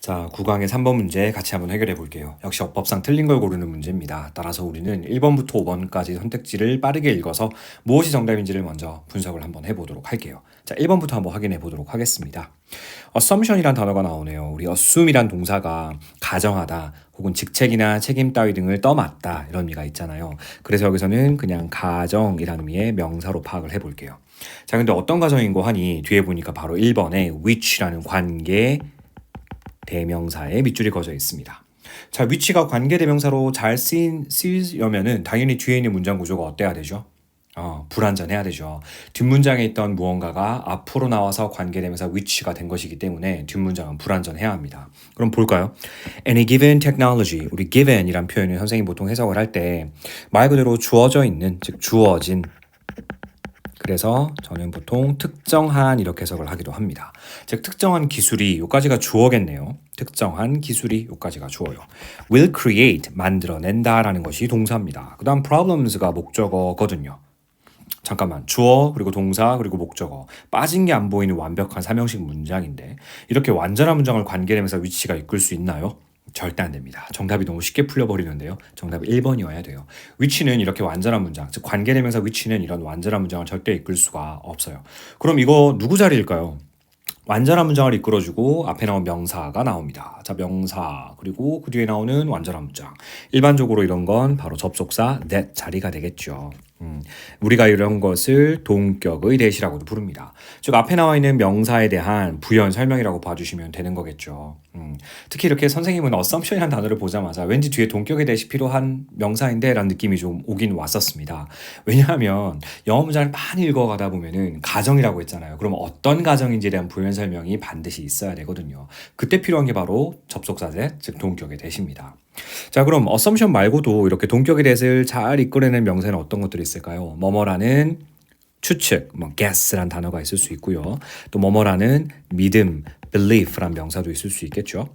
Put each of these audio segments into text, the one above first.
자, 9강의 3번 문제 같이 한번 해결해 볼게요. 역시 어법상 틀린 걸 고르는 문제입니다. 따라서 우리는 1번부터 5번까지 선택지를 빠르게 읽어서 무엇이 정답인지를 먼저 분석을 한번 해보도록 할게요. 자, 1번부터 한번 확인해 보도록 하겠습니다. assumption이란 단어가 나오네요. 우리 assume이란 동사가 가정하다 혹은 직책이나 책임 따위 등을 떠맡다 이런 의미가 있잖아요. 그래서 여기서는 그냥 가정이라는 의미의 명사로 파악을 해볼게요. 자, 근데 어떤 가정인고 하니 뒤에 보니까 바로 1번에 which라는 관계 대명사에 밑줄이 그어져 있습니다. 자, 위치가 관계대명사로 잘 쓰이려면은 당연히 뒤에 있는 문장 구조가 어때야 되죠? 불완전해야 되죠. 뒷문장에 있던 무언가가 앞으로 나와서 관계대명사 which가 된 것이기 때문에 뒷문장은 불완전해야 합니다. 그럼 볼까요? Any given technology, 우리 given이란 표현을 선생님이 보통 해석을 할 때 말 그대로 주어져 있는, 즉 주어진, 그래서 저는 보통 특정한 이렇게 해석을 하기도 합니다. 즉 특정한 기술이 요까지가 주어겠네요. 특정한 기술이 요까지가 주어요. will create 만들어낸다라는 것이 동사입니다. 그 다음 problems가 목적어거든요. 잠깐만, 주어 그리고 동사 그리고 목적어 빠진 게 안 보이는 완벽한 삼형식 문장인데 이렇게 완전한 문장을 관계대명사 위치가 이끌 수 있나요? 절대 안 됩니다. 정답이 너무 쉽게 풀려버리는데요. 정답이 1번이어야 돼요. 위치는 이렇게 완전한 문장, 즉 관계대명사 위치는 이런 완전한 문장을 절대 이끌 수가 없어요. 그럼 이거 누구 자리일까요? 완전한 문장을 이끌어주고 앞에 나온 명사가 나옵니다. 자, 명사 그리고 그 뒤에 나오는 완전한 문장. 일반적으로 이런 건 바로 접속사 that 자리가 되겠죠. 우리가 이런 것을 동격의 that이라고도 부릅니다. 즉 앞에 나와 있는 명사에 대한 부연 설명이라고 봐주시면 되는 거겠죠. 특히 이렇게 선생님은 assumption이라는 단어를 보자마자 왠지 뒤에 동격의 that이 필요한 명사인데 라는 느낌이 좀 오긴 왔었습니다. 왜냐하면 영어 문장을 많이 읽어가다 보면은 가정이라고 했잖아요. 그럼 어떤 가정인지에 대한 부연 설명이 반드시 있어야 되거든요. 그때 필요한 게 바로 접속사 that, 즉 동격의 that입니다. 자, 그럼 assumption 말고도 이렇게 동격의 that을 잘 이끌어내는 명사는 어떤 것들이 있을까요? 뭐뭐라는 추측, guess란 단어가 있을 수 있고요. 또 뭐뭐라는 믿음, belief란 명사도 있을 수 있겠죠.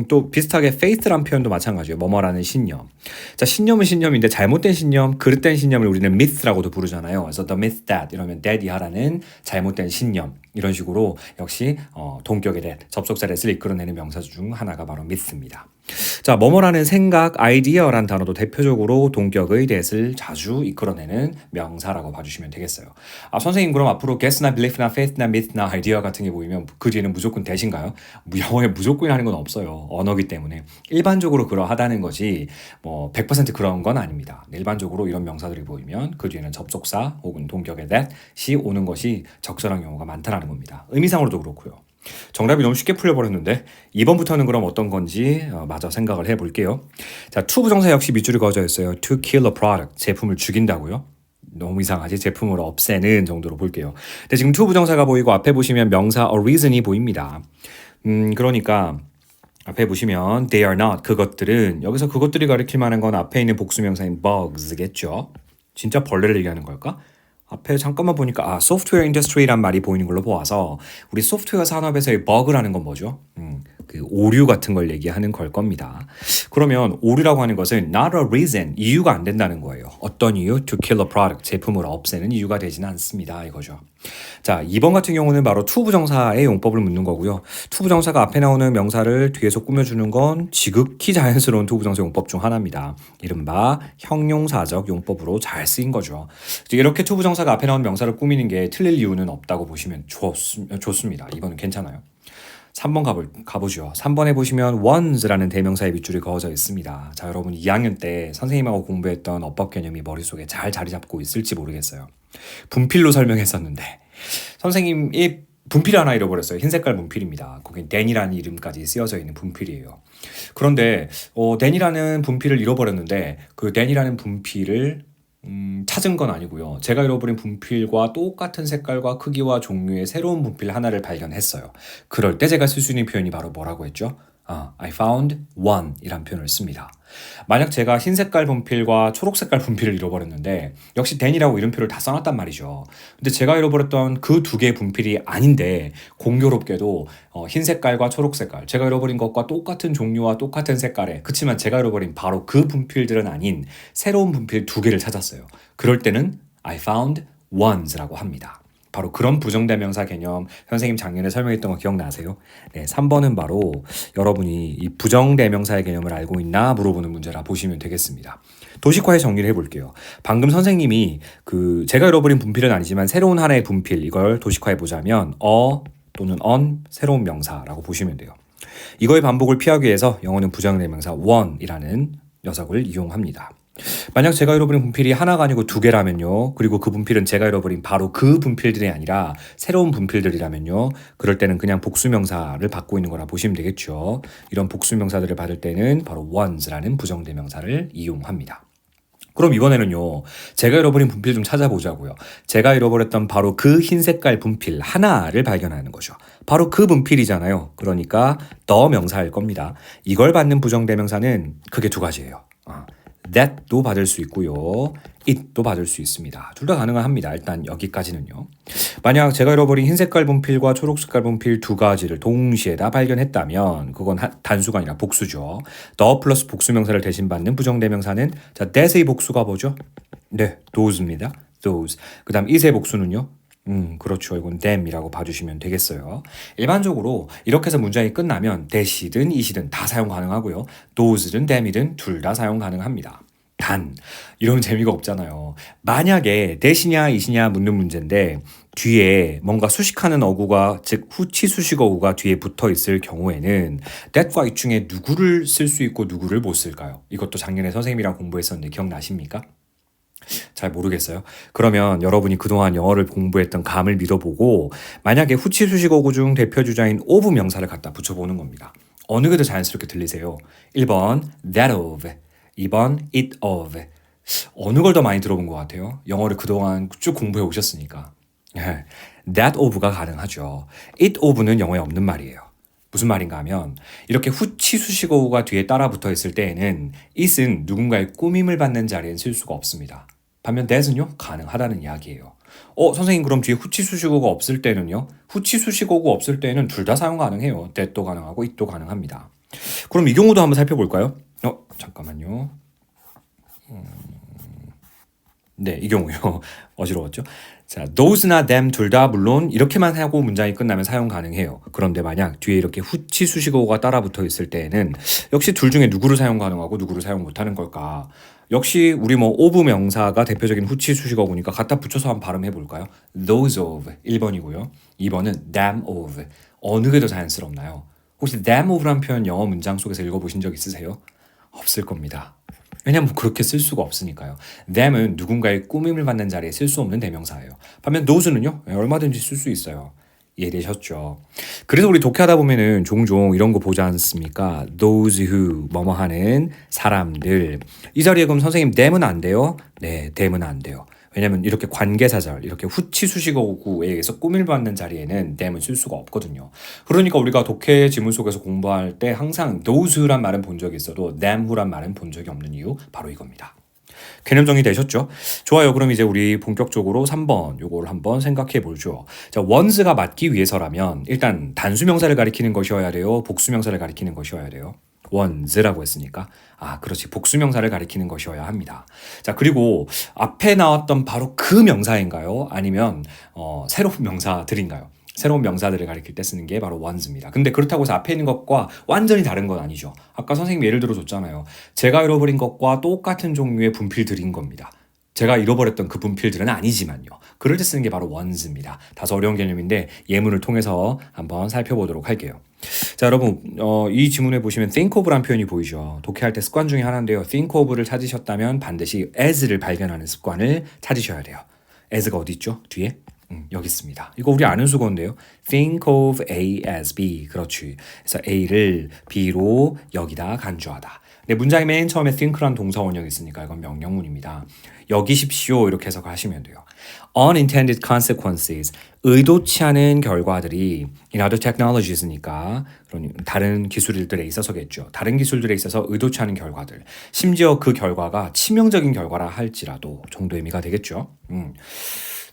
또 비슷하게 faith란 표현도 마찬가지예요. 뭐뭐라는 신념. 자, 신념은 신념인데 잘못된 신념, 그릇된 신념을 우리는 myth라고도 부르잖아요. 그래서 the myth that 이러면 that 이하라는 잘못된 신념. 이런 식으로 역시 동격의 that, 접속사 that을 이끌어내는 명사 중 하나가 바로 myth입니다. 자, 뭐뭐라는 생각, 아이디어란 단어도 대표적으로 동격의 that을 자주 이끌어내는 명사라고 봐주시면 되겠어요. 선생님 그럼 앞으로 guess나 belief나 faith나 myth나 idea 같은 게 보이면 그 뒤에는 무조건 that인가요? 영어에 무조건이라는 건 없어요. 언어기 때문에 일반적으로 그러하다는 것이 100% 그런 건 아닙니다. 일반적으로 이런 명사들이 보이면 그 뒤에는 접속사 혹은 동격의 that이 오는 것이 적절한 경우가 많다라는 겁니다. 의미상으로도 그렇고요. 정답이 너무 쉽게 풀려버렸는데 2번부터는 그럼 어떤 건지 마저 생각을 해볼게요. 자, to 부정사 역시 밑줄이 그어져 있어요. to kill a product, 제품을 죽인다고요? 너무 이상하지? 제품을 없애는 정도로 볼게요. 근데 지금 to 부정사가 보이고 앞에 보시면 명사 a reason이 보입니다. 그러니까 앞에 보시면 they are not, 그것들은, 여기서 그것들이 가리킬 만한 건 앞에 있는 복수명사인 bugs겠죠? 진짜 벌레를 얘기하는 걸까? 앞에 잠깐만 보니까 소프트웨어 인더스트리란 말이 보이는 걸로 보아서 우리 소프트웨어 산업에서의 버그라는 건 뭐죠? 그 오류 같은 걸 얘기하는 걸 겁니다. 그러면 오류라고 하는 것은 not a reason, 이유가 안 된다는 거예요. 어떤 이유? To kill a product, 제품을 없애는 이유가 되지는 않습니다. 이거죠. 자, 2번 같은 경우는 바로 to 부정사의 용법을 묻는 거고요. to 부정사가 앞에 나오는 명사를 뒤에서 꾸며주는 건 지극히 자연스러운 to 부정사 용법 중 하나입니다. 이른바 형용사적 용법으로 잘 쓰인 거죠. 이렇게 to 부정사가 앞에 나오는 명사를 꾸미는 게 틀릴 이유는 없다고 보시면 좋습니다. 이거는 괜찮아요. 3번 가보죠. 3번에 보시면 once라는 대명사의 밑줄이 그어져 있습니다. 자, 여러분 2학년 때 선생님하고 공부했던 어법 개념이 머릿속에 잘 자리 잡고 있을지 모르겠어요. 분필로 설명했었는데 선생님이 분필 하나 잃어버렸어요. 흰 색깔 분필입니다. 거긴 댄이라는 이름까지 쓰여져 있는 분필이에요. 그런데 댄이라는 분필을 잃어버렸는데 그 댄이라는 분필을 찾은 건 아니고요. 제가 잃어버린 분필과 똑같은 색깔과 크기와 종류의 새로운 분필 하나를 발견했어요. 그럴 때 제가 쓸 수 있는 표현이 바로 뭐라고 했죠? I found one 이란 표현을 씁니다. 만약 제가 흰 색깔 분필과 초록 색깔 분필을 잃어버렸는데 역시 댄이라고 이름표를 다 써놨단 말이죠. 근데 제가 잃어버렸던 그 두 개의 분필이 아닌데 공교롭게도 흰 색깔과 초록 색깔, 제가 잃어버린 것과 똑같은 종류와 똑같은 색깔에, 그치만 제가 잃어버린 바로 그 분필들은 아닌 새로운 분필 두 개를 찾았어요. 그럴 때는 I found ones라고 합니다. 바로 그런 부정대명사 개념 선생님 작년에 설명했던 거 기억나세요? 네, 3번은 바로 여러분이 이 부정대명사의 개념을 알고 있나 물어보는 문제라 보시면 되겠습니다. 도식화해 정리를 해볼게요. 방금 선생님이 제가 잃어버린 분필은 아니지만 새로운 하나의 분필 이걸 도식화해 보자면 또는 on 새로운 명사라고 보시면 돼요. 이거의 반복을 피하기 위해서 영어는 부정대명사 one이라는 녀석을 이용합니다. 만약 제가 잃어버린 분필이 하나가 아니고 두 개라면요. 그리고 그 분필은 제가 잃어버린 바로 그 분필들이 아니라 새로운 분필들이라면요. 그럴 때는 그냥 복수명사를 받고 있는 거라 보시면 되겠죠. 이런 복수명사들을 받을 때는 바로 ones라는 부정대명사를 이용합니다. 그럼 이번에는요. 제가 잃어버린 분필 좀 찾아보자고요. 제가 잃어버렸던 바로 그 흰 색깔 분필 하나를 발견하는 거죠. 바로 그 분필이잖아요. 그러니까 the 명사일 겁니다. 이걸 받는 부정대명사는 크게 두 가지예요. that도 받을 수 있고요. it도 받을 수 있습니다. 둘 다 가능합니다. 일단 여기까지는요. 만약 제가 잃어버린 흰 색깔 분필과 초록 색깔 분필 두 가지를 동시에 다 발견했다면 그건 단수가 아니라 복수죠. the 플러스 복수명사를 대신 받는 부정대명사는 자, that의 복수가 뭐죠? 네, those입니다. those. 그 다음 it의 복수는요? 그렇죠. 이건 them이라고 봐주시면 되겠어요. 일반적으로 이렇게 해서 문장이 끝나면 that이든 it이든 다 사용 가능하고요. those든 them이든 둘 다 사용 가능합니다. 단, 이런 재미가 없잖아요. 만약에 that이냐 it이냐 묻는 문제인데 뒤에 뭔가 수식하는 어구가 즉 후치 수식 어구가 뒤에 붙어 있을 경우에는 that과 it 중에 누구를 쓸 수 있고 누구를 못 쓸까요? 이것도 작년에 선생님이랑 공부했었는데 기억나십니까? 잘 모르겠어요. 그러면 여러분이 그동안 영어를 공부했던 감을 믿어보고 만약에 후치 수식어구 중 대표 주자인 of 명사를 갖다 붙여보는 겁니다. 어느 게 더 자연스럽게 들리세요? 1번 that of, 2번 it of. 어느 걸 더 많이 들어본 것 같아요? 영어를 그동안 쭉 공부해 오셨으니까. that of가 가능하죠. it of는 영어에 없는 말이에요. 무슨 말인가 하면 이렇게 후치 수식어구가 뒤에 따라 붙어 있을 때에는 it은 누군가의 꾸밈을 받는 자리엔 쓸 수가 없습니다. 반면 that은요 가능하다는 이야기예요. 선생님 그럼 뒤에 후치 수식어가 없을 때는요? 후치 수식어가 없을 때는 둘 다 사용 가능해요. that도 가능하고 it도 가능합니다. 그럼 이 경우도 한번 살펴볼까요? 잠깐만요. 네, 이 경우요. 어지러웠죠? 자, those나 them 둘 다 물론 이렇게만 하고 문장이 끝나면 사용 가능해요. 그런데 만약 뒤에 이렇게 후치 수식어가 따라 붙어 있을 때에는 역시 둘 중에 누구를 사용 가능하고 누구를 사용 못하는 걸까? 역시 우리 of 명사가 대표적인 후치 수식어구니까 갖다 붙여서 한번 발음해 볼까요? those of 1번이고요. 2번은 them of. 어느 게 더 자연스럽나요? 혹시 them of라는 표현 영어 문장 속에서 읽어보신 적 있으세요? 없을 겁니다. 왜냐면 그렇게 쓸 수가 없으니까요. them은 누군가의 꾸밈을 받는 자리에 쓸 수 없는 대명사예요. 반면 those는요. 얼마든지 쓸 수 있어요. 이해되셨죠? 그래서 우리 독해하다 보면은 종종 이런 거 보지 않습니까? those who 뭐뭐 하는 사람들. 이 자리에 그럼 선생님 them은 안 돼요? 네, them은 안 돼요. 왜냐면 이렇게 관계사절, 이렇게 후치 수식어구에 의해서 꾸밀 받는 자리에는 them은 쓸 수가 없거든요. 그러니까 우리가 독해 지문 속에서 공부할 때 항상 those란 말은 본 적이 있어도 them who란 말은 본 적이 없는 이유 바로 이겁니다. 개념 정리되셨죠? 좋아요. 그럼 이제 우리 본격적으로 3번 요거를 한번 생각해 보죠. 자, ones가 맞기 위해서라면 일단 단수명사를 가리키는 것이어야 돼요? 복수명사를 가리키는 것이어야 돼요? ones라고 했으니까 그렇지 복수명사를 가리키는 것이어야 합니다. 자, 그리고 앞에 나왔던 바로 그 명사인가요? 아니면 새로운 명사들인가요? 새로운 명사들을 가리킬 때 쓰는 게 바로 ones입니다. 근데 그렇다고 해서 앞에 있는 것과 완전히 다른 건 아니죠. 아까 선생님 예를 들어 줬잖아요. 제가 잃어버린 것과 똑같은 종류의 분필들인 겁니다. 제가 잃어버렸던 그 분필들은 아니지만요. 그럴 때 쓰는 게 바로 ones입니다. 다소 어려운 개념인데 예문을 통해서 한번 살펴보도록 할게요. 자, 여러분 이 지문에 보시면 think of라는 표현이 보이죠. 독해할 때 습관 중에 하나인데요. think of를 찾으셨다면 반드시 as를 발견하는 습관을 찾으셔야 돼요. as가 어디 있죠? 뒤에? 여기 있습니다. 이거 우리 아는 수거인데요. think of A as B. 그렇지. 그래서 A를 B로 여기다 간주하다. 근데 문장의 맨 처음에 think라는 동사 원형이 있으니까 이건 명령문입니다. 여기십시오 이렇게 해석을 하시면 돼요. unintended consequences, 의도치 않은 결과들이 in other technologies니까 다른 기술들에 있어서겠죠. 다른 기술들에 있어서 의도치 않은 결과들. 심지어 그 결과가 치명적인 결과라 할지라도 정도 의미가 되겠죠.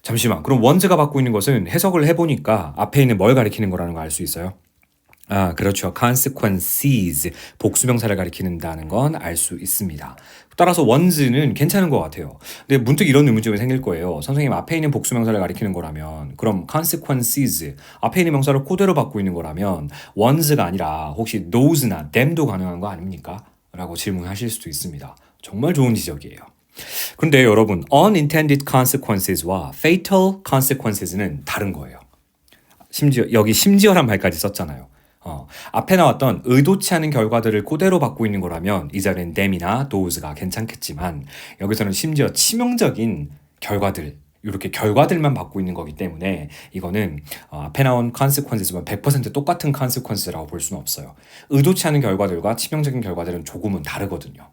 잠시만. 그럼 ones가 받고 있는 것은 해석을 해보니까 앞에 있는 뭘 가리키는 거라는 거 알 수 있어요? 아, 그렇죠. consequences, 복수명사를 가리키는다는 건 알 수 있습니다. 따라서 ones는 괜찮은 것 같아요. 근데 문득 이런 의문점이 생길 거예요. 선생님, 앞에 있는 복수명사를 가리키는 거라면, 그럼 consequences, 앞에 있는 명사를 그대로 받고 있는 거라면 ones가 아니라 혹시 thosena, them도 가능한 거 아닙니까? 라고 질문하실 수도 있습니다. 정말 좋은 지적이에요. 근데 여러분, unintended consequences와 fatal consequences는 다른 거예요. 여기 심지어란 말까지 썼잖아요. 앞에 나왔던 의도치 않은 결과들을 그대로 받고 있는 거라면 이 자리는 them이나 those가 괜찮겠지만 여기서는 심지어 치명적인 결과들, 이렇게 결과들만 받고 있는 거기 때문에 이거는 앞에 나온 consequences와 100% 똑같은 consequence라고 볼 수는 없어요. 의도치 않은 결과들과 치명적인 결과들은 조금은 다르거든요.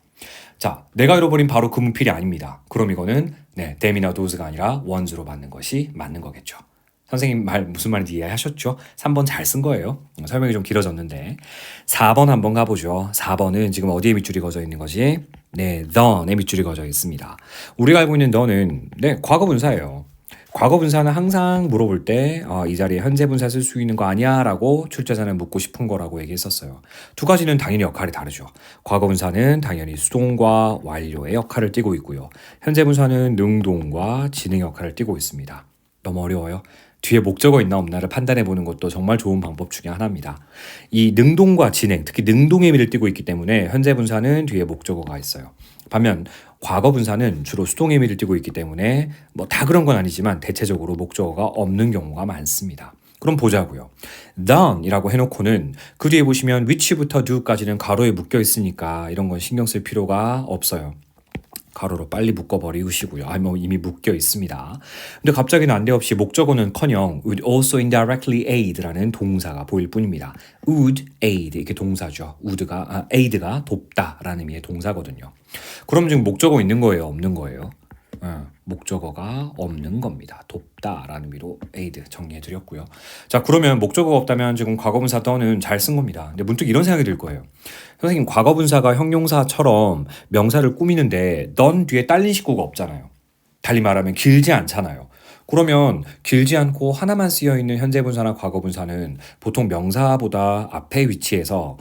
자, 내가 잃어버린 바로 그 문필이 아닙니다. 그럼 이거는 them이나 those가 아니라 ones로 맞는 것이 맞는 거겠죠. 선생님 말 무슨 말인지 이해하셨죠? 3번 잘 쓴 거예요. 설명이 좀 길어졌는데 4번 한번 가보죠. 4번은 지금 어디에 밑줄이 그어져 있는 거지? 네, the에 밑줄이 그어져 있습니다. 우리가 알고 있는 the는 과거 분사예요. 과거 분사는 항상 물어볼 때 이 자리에 현재 분사 쓸 수 있는 거 아니야? 라고 출제자는 묻고 싶은 거라고 얘기했었어요. 두 가지는 당연히 역할이 다르죠. 과거 분사는 당연히 수동과 완료의 역할을 띠고 있고요. 현재 분사는 능동과 진행 역할을 띠고 있습니다. 너무 어려워요? 뒤에 목적어 있나 없나를 판단해 보는 것도 정말 좋은 방법 중에 하나입니다. 이 능동과 진행, 특히 능동의 의미를 띠고 있기 때문에 현재 분사는 뒤에 목적어가 있어요. 반면 과거 분사는 주로 수동의 의미를 띠고 있기 때문에 뭐 다 그런 건 아니지만 대체적으로 목적어가 없는 경우가 많습니다. 그럼 보자고요. done이라고 해놓고는 그 뒤에 보시면 which부터 do까지는 가로에 묶여 있으니까 이런 건 신경 쓸 필요가 없어요. 가로로 빨리 묶어버리시고요. 뭐 이미 묶여 있습니다. 근데 갑자기 난데없이 목적어는커녕 would also indirectly aid라는 동사가 보일 뿐입니다. would aid 이게 동사죠. aid가 돕다라는 의미의 동사거든요. 그럼 지금 목적어 있는 거예요? 없는 거예요? 목적어가 없는 겁니다. 돕다라는 의미로 aid 정리해드렸고요. 자, 그러면 목적어가 없다면 지금 과거분사 done은 잘 쓴 겁니다. 근데 문득 이런 생각이 들 거예요. 선생님, 과거분사가 형용사처럼 명사를 꾸미는데 done 뒤에 딸린 식구가 없잖아요. 달리 말하면 길지 않잖아요. 그러면 길지 않고 하나만 쓰여 있는 현재분사나 과거분사는 보통 명사보다 앞에 위치해서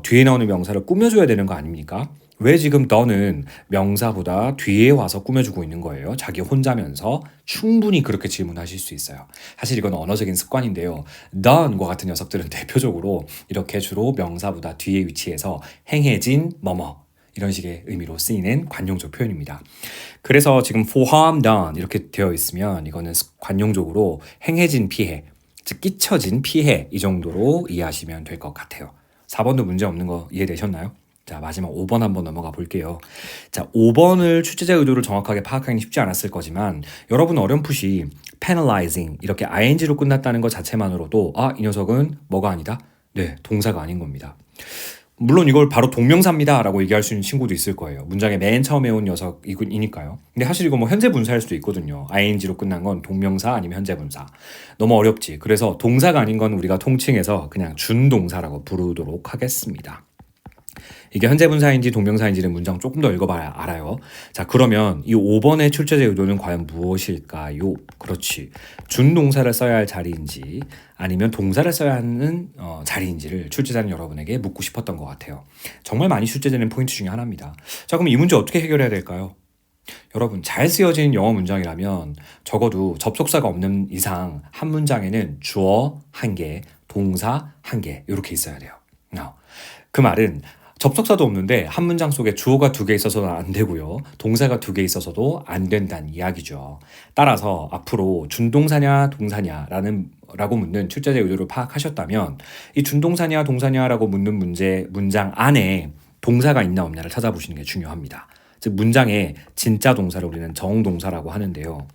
뒤에 나오는 명사를 꾸며줘야 되는 거 아닙니까? 왜 지금 너는 명사보다 뒤에 와서 꾸며주고 있는 거예요? 자기 혼자면서 충분히 그렇게 질문하실 수 있어요. 사실 이건 언어적인 습관인데요. done과 같은 녀석들은 대표적으로 이렇게 주로 명사보다 뒤에 위치해서 행해진 뭐뭐 이런 식의 의미로 쓰이는 관용적 표현입니다. 그래서 지금 for harm done 이렇게 되어 있으면 이거는 관용적으로 행해진 피해, 즉 끼쳐진 피해 이 정도로 이해하시면 될 것 같아요. 4번도 문제 없는 거 이해되셨나요? 자, 마지막 5번 한번 넘어가 볼게요. 자, 5번을 출제자 의도를 정확하게 파악하기는 쉽지 않았을 거지만 여러분 어렴풋이 penalizing 이렇게 ing로 끝났다는 것 자체만으로도 이 녀석은 뭐가 아니다? 네, 동사가 아닌 겁니다. 물론 이걸 바로 동명사입니다 라고 얘기할 수 있는 친구도 있을 거예요. 문장의 맨 처음에 온 녀석이니까요. 근데 사실 이거 뭐 현재 분사일 수도 있거든요. ing로 끝난 건 동명사 아니면 현재 분사. 너무 어렵지. 그래서 동사가 아닌 건 우리가 통칭해서 그냥 준동사라고 부르도록 하겠습니다. 이게 현재 분사인지 동명사인지는 문장 조금 더 읽어봐야 알아요. 자, 그러면 이 5번의 출제자 의도는 과연 무엇일까요? 그렇지. 준동사를 써야 할 자리인지 아니면 동사를 써야 하는 자리인지를 출제자는 여러분에게 묻고 싶었던 것 같아요. 정말 많이 출제되는 포인트 중에 하나입니다. 자, 그럼 이 문제 어떻게 해결해야 될까요? 여러분, 잘 쓰여진 영어 문장이라면 적어도 접속사가 없는 이상 한 문장에는 주어 1개, 동사 1개 이렇게 있어야 돼요. 그 말은 접속사도 없는데 한 문장 속에 주어가 2개 있어서는 안 되고요. 동사가 2개 있어서도 안 된다는 이야기죠. 따라서 앞으로 준동사냐 동사냐라고 묻는 출제자의 의도를 파악하셨다면 이 준동사냐 동사냐라고 묻는 문장 안에 동사가 있나 없냐를 찾아보시는 게 중요합니다. 즉 문장의 진짜 동사를 우리는 정동사라고 하는데요.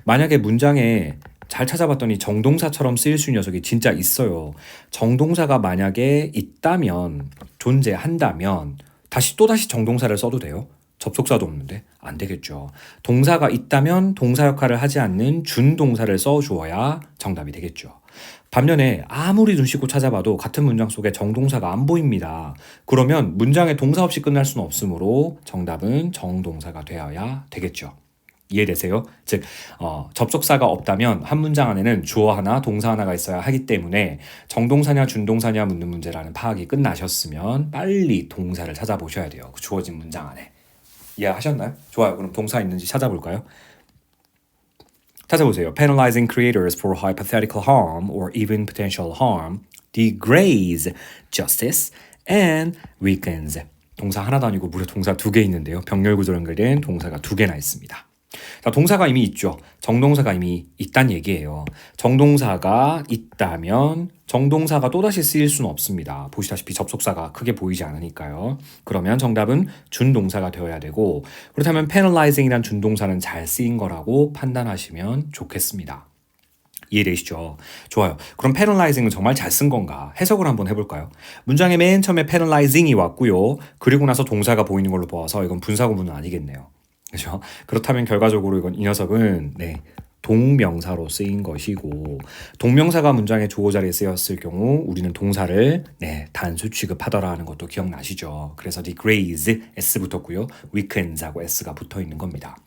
만약에 문장에 잘 찾아봤더니 정동사처럼 쓰일 수 있는 녀석이 진짜 있어요. 정동사가 만약에 있다면, 존재한다면 또다시 정동사를 써도 돼요? 접속사도 없는데 안 되겠죠. 동사가 있다면 동사 역할을 하지 않는 준동사를 써주어야 정답이 되겠죠. 반면에 아무리 눈 씻고 찾아봐도 같은 문장 속에 정동사가 안 보입니다. 그러면 문장에 동사 없이 끝날 수는 없으므로 정답은 정동사가 되어야 되겠죠. 이해되세요? 즉 접속사가 없다면 한 문장 안에는 주어 하나, 동사 하나가 있어야 하기 때문에 정동사냐 준동사냐 묻는 문제라는 파악이 끝나셨으면 빨리 동사를 찾아보셔야 돼요. 그 주어진 문장 안에. 이해하셨나요? 좋아요. 그럼 동사 있는지 찾아볼까요? 찾아보세요. Penalizing creators for hypothetical harm or even potential harm degrades justice and weakens. 동사 하나도 아니고 무려 동사 2개 있는데요. 병렬 구조로 연결된 동사가 2개나 있습니다. 자, 동사가 이미 있죠. 정동사가 이미 있단 얘기예요. 정동사가 있다면 정동사가 또다시 쓰일 수는 없습니다. 보시다시피 접속사가 크게 보이지 않으니까요. 그러면 정답은 준동사가 되어야 되고 그렇다면 penalizing이란 준동사는 잘 쓰인 거라고 판단하시면 좋겠습니다. 이해되시죠? 좋아요. 그럼 penalizing은 정말 잘 쓴 건가? 해석을 한번 해볼까요? 문장의 맨 처음에 penalizing이 왔고요. 그리고 나서 동사가 보이는 걸로 보아서 이건 분사구문은 아니겠네요. 그렇죠? 그렇다면 결과적으로 이건 이 녀석은 동명사로 쓰인 것이고 동명사가 문장의 주어 자리에 쓰였을 경우 우리는 동사를 단수 취급하더라 하는 것도 기억나시죠? 그래서 degrades s 붙었고요. weakens하고 s가 붙어 있는 겁니다.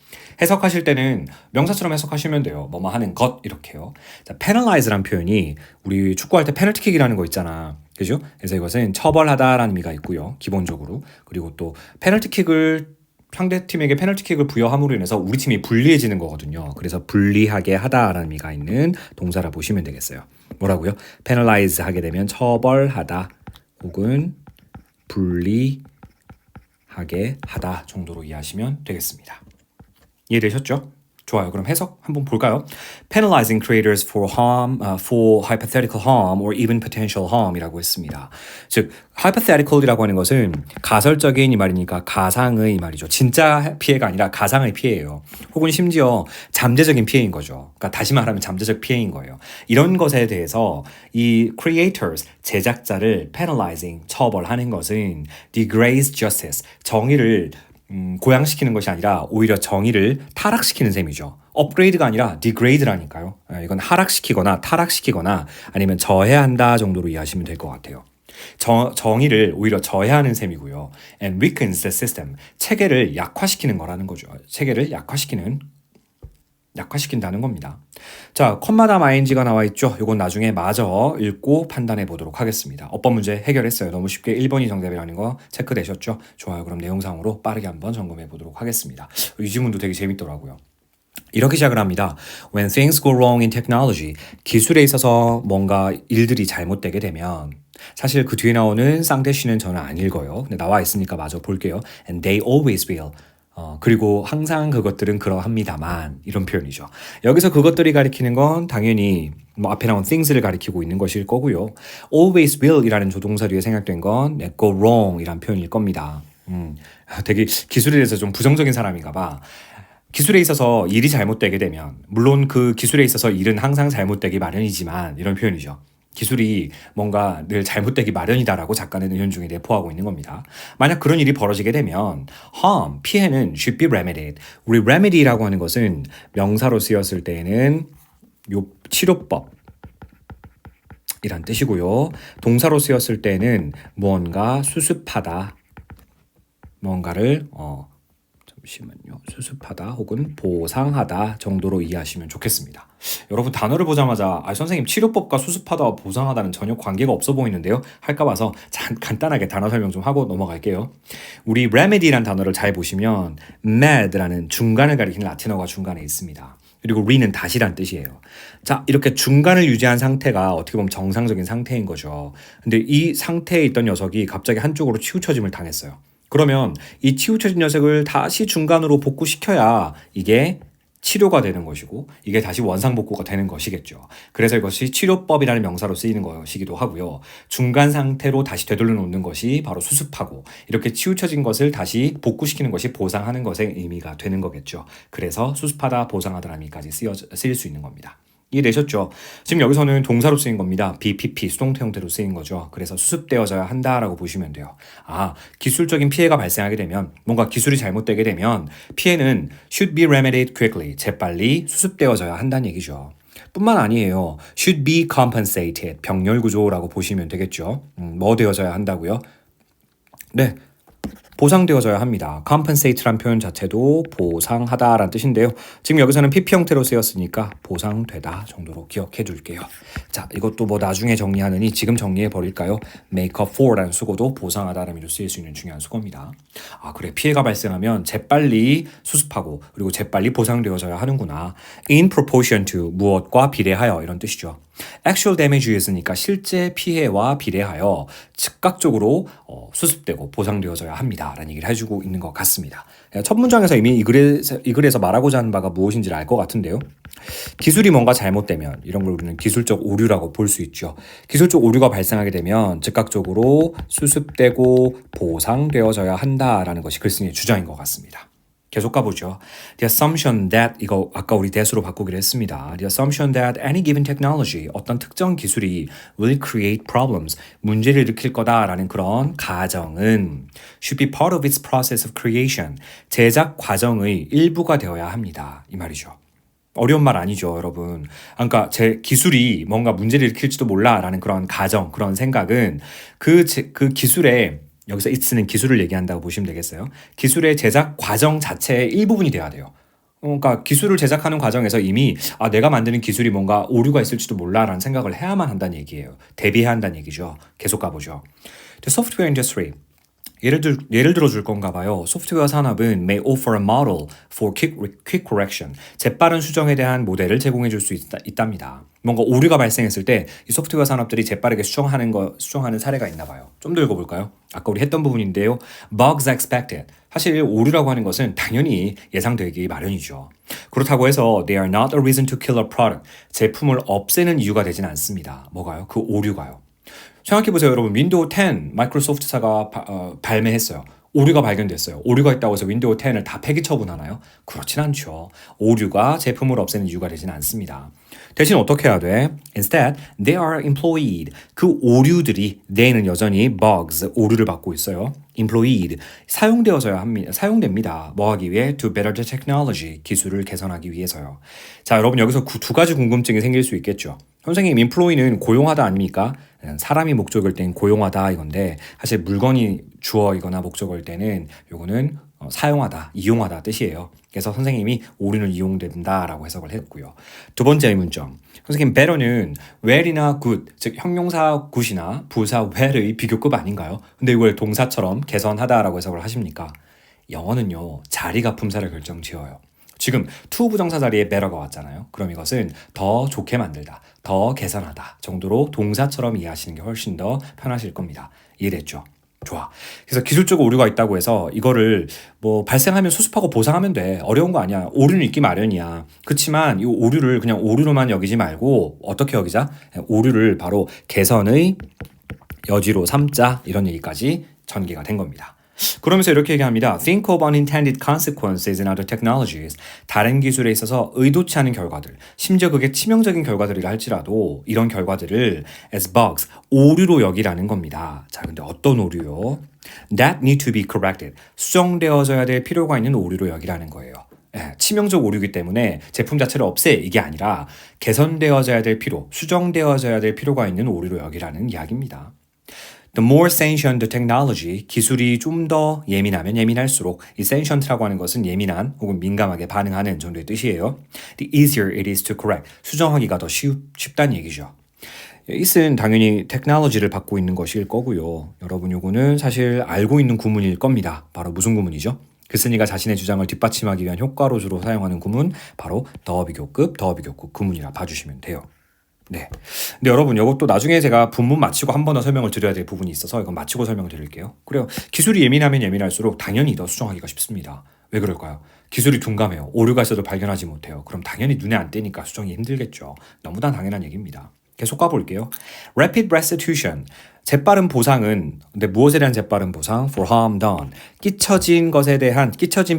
해석하실 때는 명사처럼 해석하시면 돼요. 뭐뭐 하는 것 이렇게요. 자, penalize란 표현이 우리 축구할 때 페널티킥이라는 거 있잖아. 그죠? 그래서 이것은 처벌하다라는 의미가 있고요. 기본적으로. 그리고 또 페널티킥을 상대팀에게 페널티킥을 부여함으로 인해서 우리 팀이 불리해지는 거거든요. 그래서 불리하게 하다라는 의미가 있는 동사라 보시면 되겠어요. 뭐라고요? penalize 하게 되면 처벌하다 혹은 불리하게 하다 정도로 이해하시면 되겠습니다. 이해되셨죠? 좋아요. 그럼 해석 한번 볼까요? Penalizing creators for harm, for hypothetical harm or even potential harm이라고 했습니다. 즉, hypothetical이라고 하는 것은 가설적인 이 말이니까 가상의 말이죠. 진짜 피해가 아니라 가상의 피해예요. 혹은 심지어 잠재적인 피해인 거죠. 그러니까 다시 말하면 잠재적 피해인 거예요. 이런 것에 대해서 이 creators, 제작자를 penalizing, 처벌하는 것은 degrades justice, 정의를 고양시키는 것이 아니라 오히려 정의를 타락시키는 셈이죠. 업그레이드가 아니라 디그레이드라니까요. 이건 하락시키거나 타락시키거나 아니면 저해한다 정도로 이해하시면 될 것 같아요. 정의를 오히려 저해하는 셈이고요. And weakens the system. 체계를 약화시키는 거라는 거죠. 체계를 약화시킨다는 겁니다. 자, 컴마다 ing가 나와 있죠. 이건 나중에 마저 읽고 판단해 보도록 하겠습니다. 어법 문제 해결했어요. 너무 쉽게 1번이 정답이라는 거 체크되셨죠? 좋아요. 그럼 내용상으로 빠르게 한번 점검해 보도록 하겠습니다. 이 지문도 되게 재밌더라고요. 이렇게 시작을 합니다. When things go wrong in technology, 기술에 있어서 뭔가 일들이 잘못되게 되면 사실 그 뒤에 나오는 쌍대시는 저는 안 읽어요. 근데 나와 있으니까 마저 볼게요. And they always will. 그리고 항상 그것들은 그러합니다만 이런 표현이죠. 여기서 그것들이 가리키는 건 당연히 뭐 앞에 나온 things를 가리키고 있는 것일 거고요. always will 이라는 조동사 뒤에 생략된 건 go wrong 이란 표현일 겁니다. 되게 기술에 대해서 좀 부정적인 사람인가 봐. 기술에 있어서 일이 잘못되게 되면 물론 그 기술에 있어서 일은 항상 잘못되기 마련이지만 이런 표현이죠. 기술이 뭔가 늘 잘못되기 마련이다라고 작가는 은연 중에 내포하고 있는 겁니다. 만약 그런 일이 벌어지게 되면 harm, 피해는 should be remedied. 우리 remedy라고 하는 것은 명사로 쓰였을 때에는 요 치료법 이란 뜻이고요. 동사로 쓰였을 때는 무언가 수습하다, 뭔가를 잠시만요. 수습하다 혹은 보상하다 정도로 이해하시면 좋겠습니다. 여러분 단어를 보자마자 선생님 치료법과 수습하다와 보상하다는 전혀 관계가 없어 보이는데요. 할까 봐서 간단하게 단어 설명 좀 하고 넘어갈게요. 우리 remedy란 단어를 잘 보시면 med라는 중간을 가리키는 라틴어가 중간에 있습니다. 그리고 re는 다시란 뜻이에요. 자, 이렇게 중간을 유지한 상태가 어떻게 보면 정상적인 상태인 거죠. 근데 이 상태에 있던 녀석이 갑자기 한쪽으로 치우쳐짐을 당했어요. 그러면 이 치우쳐진 녀석을 다시 중간으로 복구시켜야 이게 치료가 되는 것이고 이게 다시 원상복구가 되는 것이겠죠. 그래서 이것이 치료법이라는 명사로 쓰이는 것이기도 하고요. 중간 상태로 다시 되돌려 놓는 것이 바로 수습하고 이렇게 치우쳐진 것을 다시 복구시키는 것이 보상하는 것의 의미가 되는 거겠죠. 그래서 수습하다, 보상하다라는 의미까지 쓰일 수 있는 겁니다. 이해되셨죠? 지금 여기서는 동사로 쓰인 겁니다. BPP, 수동태 형태로 쓰인 거죠. 그래서 수습되어져야 한다라고 보시면 돼요. 기술적인 피해가 발생하게 되면 뭔가 기술이 잘못되게 되면 피해는 should be remedied quickly, 재빨리 수습되어져야 한다는 얘기죠. 뿐만 아니에요. should be compensated, 병렬 구조라고 보시면 되겠죠. 뭐 되어져야 한다고요? 네. 보상되어져야 합니다. compensate란 표현 자체도 보상하다라는 뜻인데요. 지금 여기서는 PP 형태로 쓰였으니까 보상되다 정도로 기억해 줄게요. 자, 이것도 뭐 나중에 정리하느니 지금 정리해 버릴까요? make up for라는 수고도 보상하다라는 의미로 쓰일 수 있는 중요한 수고입니다. 아, 그래. 피해가 발생하면 재빨리 수습하고 그리고 재빨리 보상되어져야 하는구나. in proportion to 무엇과 비례하여 이런 뜻이죠. actual damage였으니까 실제 피해와 비례하여 즉각적으로 수습되고 보상되어져야 합니다라는 얘기를 해주고 있는 것 같습니다. 첫 문장에서 이미 이 글에서 말하고자 하는 바가 무엇인지를 알 것 같은데요. 기술이 뭔가 잘못되면 이런 걸 우리는 기술적 오류라고 볼 수 있죠. 기술적 오류가 발생하게 되면 즉각적으로 수습되고 보상되어져야 한다라는 것이 글쓴이의 주장인 것 같습니다. 계속 가보죠. The assumption that 이거 아까 우리 that으로 바꾸기로 했습니다. The assumption that any given technology 어떤 특정 기술이 will create problems 문제를 일으킬 거다라는 그런 가정은 should be part of its process of creation 제작 과정의 일부가 되어야 합니다. 이 말이죠. 어려운 말 아니죠, 여러분. 그러니까 제 기술이 뭔가 문제를 일으킬지도 몰라라는 그런 가정, 그런 생각은 그 기술의 여기서 it는 기술을 얘기한다고 보시면 되겠어요. 기술의 제작 과정 자체의 일부분이 돼야 돼요. 그러니까 기술을 제작하는 과정에서 이미 내가 만드는 기술이 뭔가 오류가 있을지도 몰라라는 생각을 해야만 한다는 얘기예요. 대비해야 한다는 얘기죠. 계속 가보죠. The software industry. 예를 들어 줄 건가 봐요. 소프트웨어 산업은 may offer a model for quick correction. 재빠른 수정에 대한 모델을 제공해 줄 수 있답니다. 뭔가 오류가 발생했을 때 이 소프트웨어 산업들이 재빠르게 수정하는 사례가 있나 봐요. 좀 더 읽어볼까요? 아까 우리 했던 부분인데요. Bugs expected. 사실 오류라고 하는 것은 당연히 예상되기 마련이죠. 그렇다고 해서 they are not a reason to kill a product. 제품을 없애는 이유가 되진 않습니다. 뭐가요? 그 오류가요. 생각해보세요, 여러분. 윈도우 10 마이크로소프트사가 발매했어요. 오류가 발견됐어요. 오류가 있다고 해서 윈도우 10을 다 폐기 처분하나요? 그렇진 않죠. 오류가 제품을 없애는 이유가 되지는 않습니다. 대신 어떻게 해야 돼? Instead, they are employed. 그 오류들이 they는 여전히 bugs, 오류를 받고 있어요. employed, 사용됩니다. 뭐 하기 위해? To better the technology, 기술을 개선하기 위해서요. 자, 여러분 여기서 두 가지 궁금증이 생길 수 있겠죠. 선생님, employ는 고용하다 아닙니까? 사람이 목적일 땐 고용하다 이건데 사실 물건이 주어이거나 목적일 때는 요거는 사용하다, 이용하다 뜻이에요. 그래서 선생님이 오류는 이용된다라고 해석을 했고요. 두 번째 의문점. 선생님, better는 well이나 good, 즉 형용사 good이나 부사 well의 비교급 아닌가요? 근데 이걸 동사처럼 개선하다라고 해석을 하십니까? 영어는요, 자리가 품사를 결정지어요. 지금 to 부정사 자리에 better가 왔잖아요. 그럼 이것은 더 좋게 만들다, 더 개선하다 정도로 동사처럼 이해하시는 게 훨씬 더 편하실 겁니다. 이해됐죠? 좋아. 그래서 기술적 오류가 있다고 해서 이거를 뭐 발생하면 수습하고 보상하면 돼. 어려운 거 아니야. 오류는 있기 마련이야. 그렇지만 이 오류를 그냥 오류로만 여기지 말고 어떻게 여기자? 오류를 바로 개선의 여지로 삼자 이런 얘기까지 전개가 된 겁니다. 그러면서 이렇게 얘기합니다. Think of unintended consequences in other technologies. 다른 기술에 있어서 의도치 않은 결과들, 심지어 그게 치명적인 결과들이라 할지라도 이런 결과들을 as bugs, 오류로 여기라는 겁니다. 자, 근데 어떤 오류요? That need to be corrected. 수정되어져야 될 필요가 있는 오류로 여기라는 거예요. 치명적 오류이기 때문에 제품 자체를 없애 이게 아니라 개선되어져야 될 필요, 수정되어져야 될 필요가 있는 오류로 여기라는 이야기입니다. The more sentient the technology, 기술이 좀 더 예민하면 예민할수록 이 sentient라고 하는 것은 예민한 혹은 민감하게 반응하는 정도의 뜻이에요. The easier it is to correct, 수정하기가 더 쉽다는 얘기죠. it은 당연히 technology를 받고 있는 것일 거고요. 여러분 요거는 사실 알고 있는 구문일 겁니다. 바로 무슨 구문이죠? 글쓴이가 자신의 주장을 뒷받침하기 위한 효과로 주로 사용하는 구문, 바로 더 비교급 구문이라 봐주시면 돼요. 네. 근데 여러분 이것도 나중에 제가 본문 마치고 한 번 더 설명을 드려야 될 부분이 있어서 이건 마치고 설명을 드릴게요. 그래요. 기술이 예민하면 예민할수록 당연히 더 수정하기가 쉽습니다. 왜 그럴까요? 기술이 둔감해요. 오류가 있어도 발견하지 못해요. 그럼 당연히 눈에 안 띄니까 수정이 힘들겠죠. 너무나 당연한 얘기입니다. 계속 가볼게요. Rapid restitution. 재빠른 보상은 근데 무엇에 대한 재빠른 보상? For harm done. 끼쳐진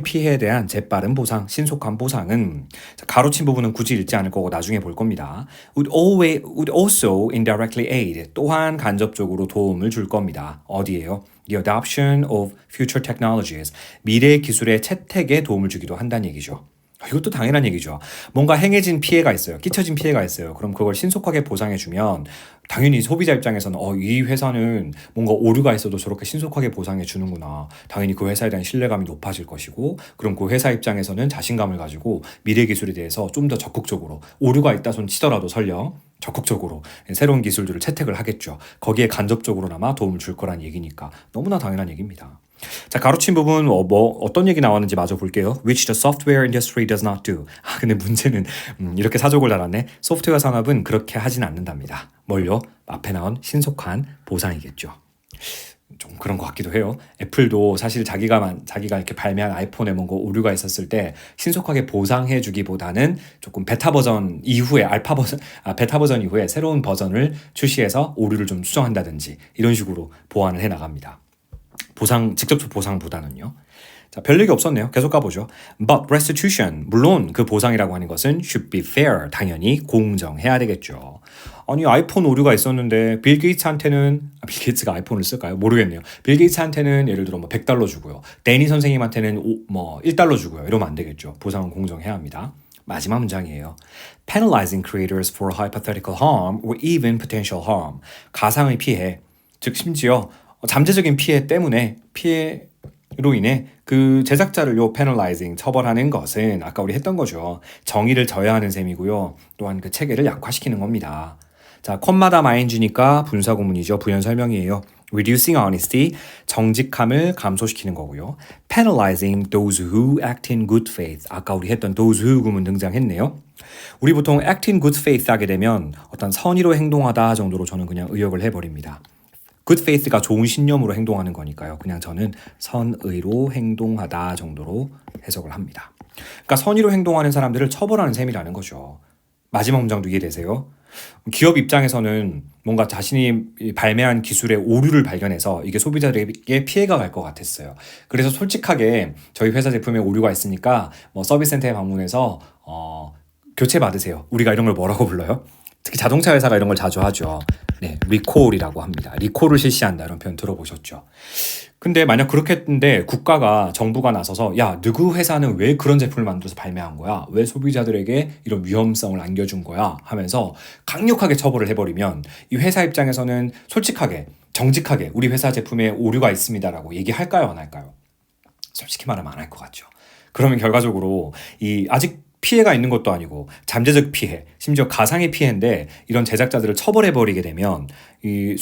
피해에 대한 재빠른 보상, 신속한 보상은 가로친 부분은 굳이 읽지 않을 거고 나중에 볼 겁니다. would also indirectly aid. 또한 간접적으로 도움을 줄 겁니다. 어디예요? The adoption of future technologies. 미래 기술의 채택에 도움을 주기도 한다는 얘기죠. 이것도 당연한 얘기죠. 뭔가 행해진 피해가 있어요. 끼쳐진 피해가 있어요. 그럼 그걸 신속하게 보상해주면 당연히 소비자 입장에서는 이 회사는 뭔가 오류가 있어도 저렇게 신속하게 보상해 주는구나. 당연히 그 회사에 대한 신뢰감이 높아질 것이고 그럼 그 회사 입장에서는 자신감을 가지고 미래 기술에 대해서 좀 더 적극적으로 오류가 있다 손 치더라도 설령 적극적으로 새로운 기술들을 채택을 하겠죠. 거기에 간접적으로나마 도움을 줄 거란 얘기니까 너무나 당연한 얘기입니다. 자, 가로친 부분 어떤 얘기 나왔는지 마저 볼게요. Which the software industry does not do. 근데 문제는 이렇게 사족을 달았네. 소프트웨어 산업은 그렇게 하진 않는답니다. 뭘요? 앞에 나온 신속한 보상이겠죠. 좀 그런 것 같기도 해요. 애플도 사실 자기가 이렇게 발매한 아이폰에 뭔가 오류가 있었을 때 신속하게 보상해주기보다는 조금 베타 버전 이후에 베타 버전 이후에 새로운 버전을 출시해서 오류를 좀 수정한다든지 이런 식으로 보완을 해 나갑니다. 직접적 보상보다는요. 자, 별 얘기 없었네요. 계속 가보죠. But restitution, 물론 그 보상이라고 하는 것은 should be fair, 당연히 공정해야 되겠죠. 아니 아이폰 오류가 있었는데 빌 게이츠한테는 빌 게이츠가 아이폰을 쓸까요? 모르겠네요. 빌 게이츠한테는 예를 들어 뭐 $100 주고요. 데니 선생님한테는 $1 주고요. 이러면 안 되겠죠. 보상은 공정해야 합니다. 마지막 문장이에요. Penalizing creators for hypothetical harm or even potential harm. 가상의 피해, 즉 심지어 잠재적인 피해 때문에 피해로 인해 그 제작자를 penalizing 처벌하는 것은 아까 우리 했던 거죠. 정의를 저해하는 셈이고요. 또한 그 체계를 약화시키는 겁니다. 자, 콤마다 ing니까 분사구문이죠. 부연 설명이에요. Reducing honesty, 정직함을 감소시키는 거고요. Penalizing those who act in good faith. 아까 우리 했던 those who 구문 등장했네요. 우리 보통 act in good faith 하게 되면 어떤 선의로 행동하다 정도로 저는 그냥 의역을 해버립니다. good faith가 좋은 신념으로 행동하는 거니까요. 그냥 저는 선의로 행동하다 정도로 해석을 합니다. 그러니까 선의로 행동하는 사람들을 처벌하는 셈이라는 거죠. 마지막 문장도 이해되세요? 기업 입장에서는 뭔가 자신이 발매한 기술의 오류를 발견해서 이게 소비자들에게 피해가 갈 것 같았어요. 그래서 솔직하게 저희 회사 제품에 오류가 있으니까 서비스 센터에 방문해서 교체 받으세요. 우리가 이런 걸 뭐라고 불러요? 특히 자동차 회사가 이런 걸 자주 하죠. 네, 리콜이라고 합니다. 리콜을 실시한다 이런 표현 들어보셨죠? 근데 만약 그렇게 했는데 국가가 정부가 나서서 야, 누구 회사는 왜 그런 제품을 만들어서 발매한 거야? 왜 소비자들에게 이런 위험성을 안겨준 거야? 하면서 강력하게 처벌을 해버리면 이 회사 입장에서는 솔직하게 정직하게 우리 회사 제품에 오류가 있습니다라고 얘기할까요? 안 할까요? 솔직히 말하면 안 할 것 같죠. 그러면 결과적으로 아직 피해가 있는 것도 아니고 잠재적 피해, 심지어 가상의 피해인데 이런 제작자들을 처벌해버리게 되면 이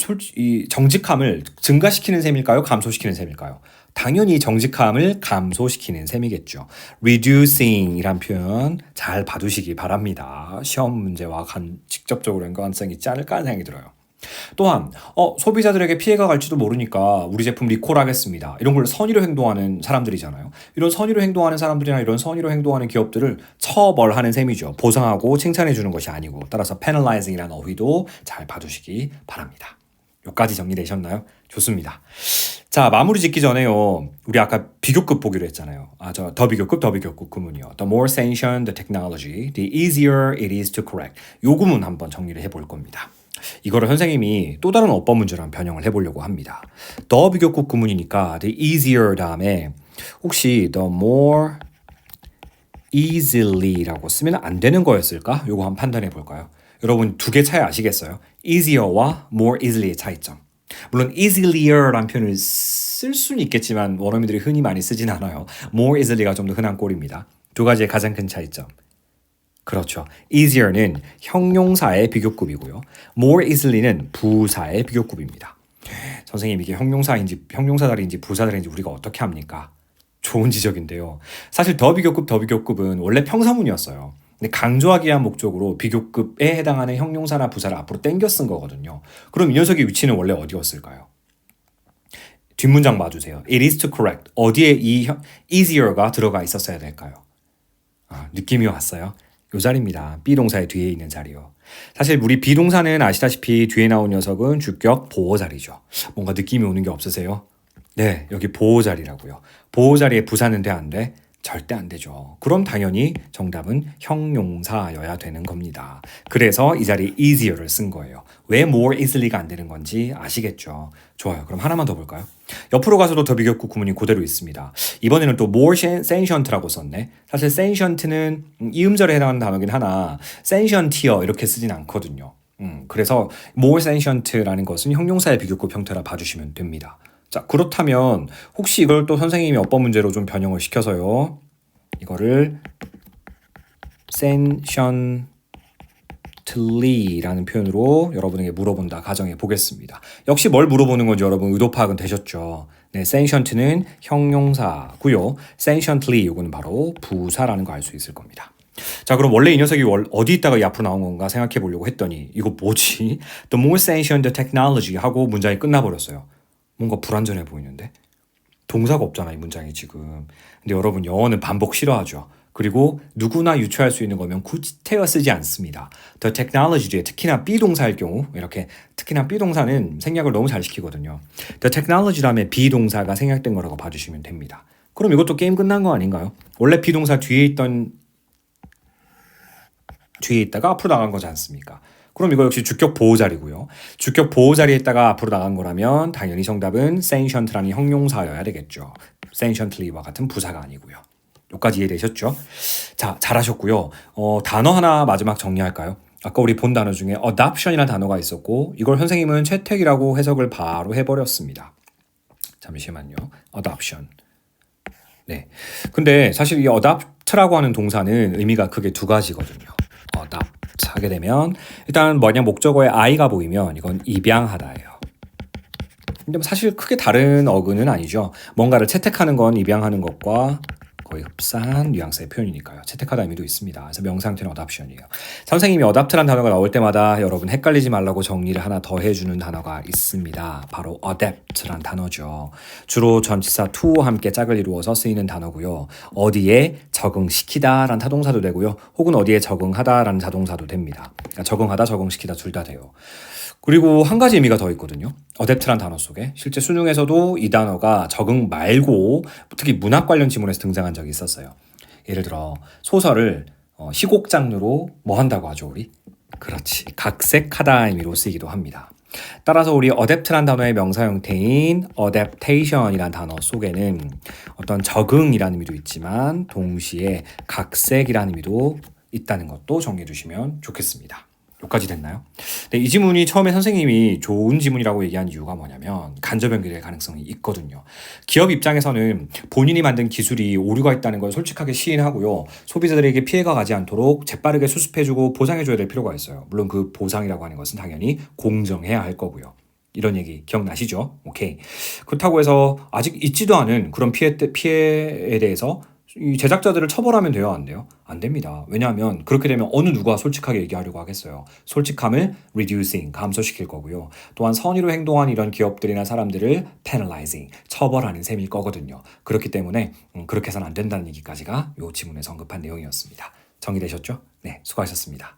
정직함을 증가시키는 셈일까요? 감소시키는 셈일까요? 당연히 정직함을 감소시키는 셈이겠죠. reducing 이란 표현 잘 봐두시기 바랍니다. 시험 문제와 직접적으로 연관성이 있지 않을까 하는 생각이 들어요. 또한 소비자들에게 피해가 갈지도 모르니까 우리 제품 리콜하겠습니다. 이런 걸 선의로 행동하는 사람들이잖아요. 이런 선의로 행동하는 사람들이나 이런 선의로 행동하는 기업들을 처벌하는 셈이죠. 보상하고 칭찬해 주는 것이 아니고 따라서 penalizing이라는 어휘도 잘 봐두시기 바랍니다. 여기까지 정리되셨나요? 좋습니다. 자, 마무리 짓기 전에요. 우리 아까 비교급 보기로 했잖아요. 더 비교급 구문이요. The more sentient the technology, the easier it is to correct. 요 구문 한번 정리를 해볼 겁니다. 이거를 선생님이 또 다른 어법 문제로 변형을 해보려고 합니다. 더 비교급 구문이니까 the easier 다음에 혹시 the more easily라고 쓰면 안 되는 거였을까? 요거 한번 판단해 볼까요? 여러분 두 개 차이 아시겠어요? easier와 more easily의 차이점. 물론 easier라는 표현을 쓸 수는 있겠지만 원어민들이 흔히 많이 쓰진 않아요. more easily가 좀 더 흔한 꼴입니다. 두 가지의 가장 큰 차이점. 그렇죠. easier는 형용사의 비교급이고요. more easily는 부사의 비교급입니다. 선생님 이게 형용사들인지 부사들인지 우리가 어떻게 합니까? 좋은 지적인데요. 사실 더 비교급은 원래 평사문이었어요. 근데 강조하기 위한 목적으로 비교급에 해당하는 형용사나 부사를 앞으로 땡겨 쓴 거거든요. 그럼 이 녀석의 위치는 원래 어디였을까요? 뒷문장 봐주세요. It is to correct. 어디에 이 easier가 들어가 있었어야 될까요? 느낌이 왔어요. 요 자리입니다. 비동사의 뒤에 있는 자리요. 사실 우리 비동사는 아시다시피 뒤에 나온 녀석은 주격 보호 자리죠. 뭔가 느낌이 오는 게 없으세요? 네, 여기 보호 자리라고요. 보호 자리에 부사는 돼, 안 돼? 절대 안 되죠. 그럼 당연히 정답은 형용사여야 되는 겁니다. 그래서 이 자리에 easier를 쓴 거예요. 왜 more easily가 안 되는 건지 아시겠죠? 좋아요. 그럼 하나만 더 볼까요? 옆으로 가서도 더 비교급 구문이 그대로 있습니다. 이번에는 또 more sentient라고 썼네. 사실 sentient는 이음절에 해당하는 단어긴 하나 sentientier 이렇게 쓰진 않거든요. 그래서 more sentient라는 것은 형용사의 비교급 형태라 봐주시면 됩니다. 자, 그렇다면 혹시 이걸 또 선생님이 어법 문제로 좀 변형을 시켜서요. 이거를 sentiently라는 표현으로 여러분에게 물어본다 가정해 보겠습니다. 역시 뭘 물어보는 건지 여러분 의도 파악은 되셨죠? 네, sentient는 형용사고요. sentiently 이거는 바로 부사라는 거 알 수 있을 겁니다. 자, 그럼 원래 이 녀석이 어디 있다가 이 앞으로 나온 건가 생각해 보려고 했더니 이거 뭐지? The more sentient technology 하고 문장이 끝나버렸어요. 뭔가 불완전해 보이는데? 동사가 없잖아, 이 문장이 지금. 근데 여러분, 영어는 반복 싫어하죠. 그리고 누구나 유추할 수 있는 거면 굳이 태워 쓰지 않습니다. The technology 뒤에 특히나 비동사일 경우, 이렇게 특히나 비동사는 생략을 너무 잘 시키거든요. The technology 다음에 비동사가 생략된 거라고 봐주시면 됩니다. 그럼 이것도 게임 끝난 거 아닌가요? 원래 비동사 뒤에 있다가 앞으로 나간 거지 않습니까? 그럼 이거 역시 주격 보호 자리고요. 주격 보호 자리에 있다가 앞으로 나간 거라면 당연히 정답은 sentient라는 형용사여야 되겠죠. sentiently와 같은 부사가 아니고요. 여기까지 이해되셨죠? 자, 잘하셨고요. 단어 하나 마지막 정리할까요? 아까 우리 본 단어 중에 adoption이라는 단어가 있었고 이걸 선생님은 채택이라고 해석을 바로 해버렸습니다. 잠시만요. adoption. 네. 근데 사실 이 adopt라고 하는 동사는 의미가 크게 두 가지거든요. adopt 하게 되면 일단 뭐냐 목적어에 I가 보이면 이건 입양하다예요. 근데 사실 크게 다른 어근은 아니죠. 뭔가를 채택하는 건 입양하는 것과 거의 흡사한 뉘앙스의 표현이니까요. 채택하다 의미도 있습니다. 그래서 명사형태는 adoption이에요. 선생님이 adopt라는 단어가 나올 때마다 여러분 헷갈리지 말라고 정리를 하나 더 해주는 단어가 있습니다. 바로 adapt라는 단어죠. 주로 전치사 to와 함께 짝을 이루어서 쓰이는 단어고요. 어디에 적응시키다라는 타동사도 되고요. 혹은 어디에 적응하다라는 자동사도 됩니다. 그러니까 적응하다, 적응시키다 둘 다 돼요. 그리고 한 가지 의미가 더 있거든요. adapt란 단어 속에 실제 수능에서도 이 단어가 적응 말고 특히 문학 관련 지문에서 등장한 적이 있었어요. 예를 들어 소설을 시곡 장르로 뭐 한다고 하죠, 우리? 그렇지. 각색하다 의미로 쓰이기도 합니다. 따라서 우리 adapt란 단어의 명사 형태인 adaptation이란 단어 속에는 어떤 적응이라는 의미도 있지만 동시에 각색이라는 의미도 있다는 것도 정리해 주시면 좋겠습니다. 여기까지 됐나요? 네, 이 지문이 처음에 선생님이 좋은 지문이라고 얘기한 이유가 뭐냐면 간접 연결될 가능성이 있거든요. 기업 입장에서는 본인이 만든 기술이 오류가 있다는 걸 솔직하게 시인하고요. 소비자들에게 피해가 가지 않도록 재빠르게 수습해주고 보상해줘야 될 필요가 있어요. 물론 그 보상이라고 하는 것은 당연히 공정해야 할 거고요. 이런 얘기 기억나시죠? 오케이. 그렇다고 해서 아직 있지도 않은 그런 피해에 대해서 이 제작자들을 처벌하면 돼요, 안 돼요? 안 됩니다. 왜냐하면 그렇게 되면 어느 누가 솔직하게 얘기하려고 하겠어요. 솔직함을 reducing, 감소시킬 거고요. 또한 선의로 행동한 이런 기업들이나 사람들을 penalizing, 처벌하는 셈일 거거든요. 그렇기 때문에 그렇게 해서는 안 된다는 얘기까지가 이 지문에서 언급한 내용이었습니다. 정리되셨죠? 네, 수고하셨습니다.